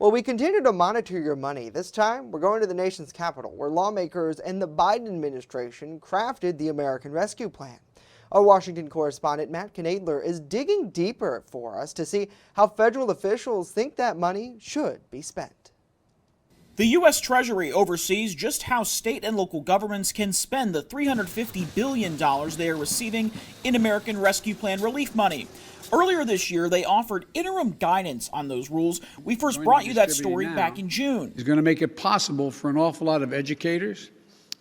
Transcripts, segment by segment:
Well, we continue to monitor your money. This time, we're going to the nation's capital, where lawmakers and the Biden administration crafted the American Rescue Plan. Our Washington correspondent Matt Knadler is digging deeper for us to see how federal officials think that money should be spent. The U.S. Treasury oversees just how state and local governments can spend the $350 billion they are receiving in American Rescue Plan relief money. Earlier this year, they offered interim guidance on those rules. We first brought you that story back in June. It's going to make it possible for an awful lot of educators,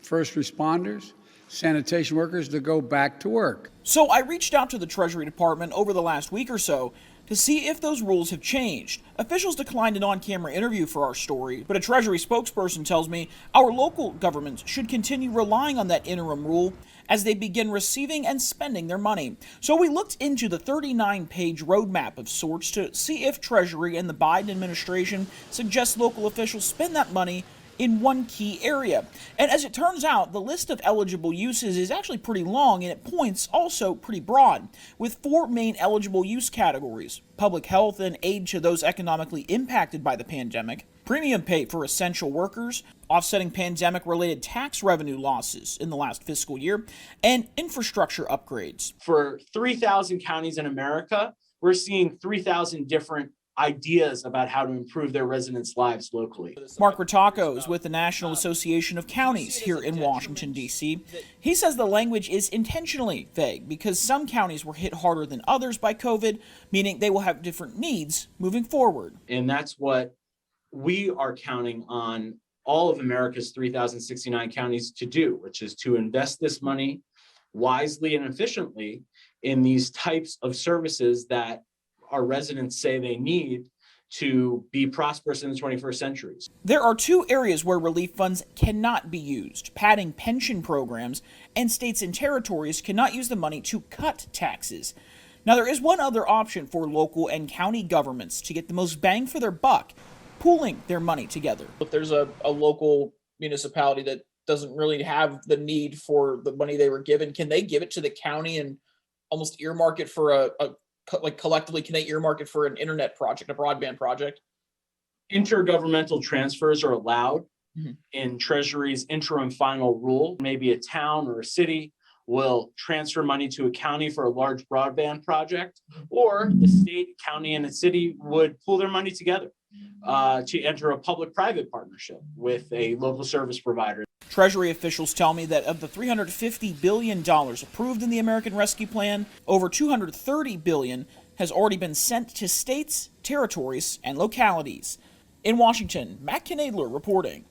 first responders, sanitation workers to go back to work. So I reached out to the Treasury Department over the last week or so to see if those rules have changed. Officials declined an on-camera interview for our story, but a Treasury spokesperson tells me our local governments should continue relying on that interim rule as they begin receiving and spending their money. So we looked into the 39-page roadmap of sorts to see if Treasury and the Biden administration suggest local officials spend that money in one key area. And as it turns out, the list of eligible uses is actually pretty long and at points also pretty broad, with 4 main eligible use categories: public health and aid to those economically impacted by the pandemic, premium pay for essential workers, offsetting pandemic-related tax revenue losses in the last fiscal year, and infrastructure upgrades. For 3,000 counties in America, we're seeing 3,000 different ideas about how to improve their residents' lives locally. Mark Rattacco is with the National Association of Counties here in Washington, D.C. He says the language is intentionally vague because some counties were hit harder than others by COVID, meaning they will have different needs moving forward. And that's what we are counting on all of America's 3,069 counties to do, which is to invest this money wisely and efficiently in these types of services that our residents say they need to be prosperous in the 21st century. There are 2 areas where relief funds cannot be used: padding pension programs, and states and territories cannot use the money to cut taxes. Now, there is one other option for local and county governments to get the most bang for their buck: pooling their money together. If there's a local municipality that doesn't really have the need for the money they were given, can they give it to the county and almost earmark it for collectively, can they earmark it for an internet project, a broadband project? Intergovernmental transfers are allowed in Treasury's interim final rule. Maybe a town or a city will transfer money to a county for a large broadband project, or the state, county, and a city would pool their money together to enter a public-private partnership with a local service provider. Treasury officials tell me that of the $350 billion approved in the American Rescue Plan, over $230 billion has already been sent to states, territories, and localities. In Washington, Matt Knadler reporting.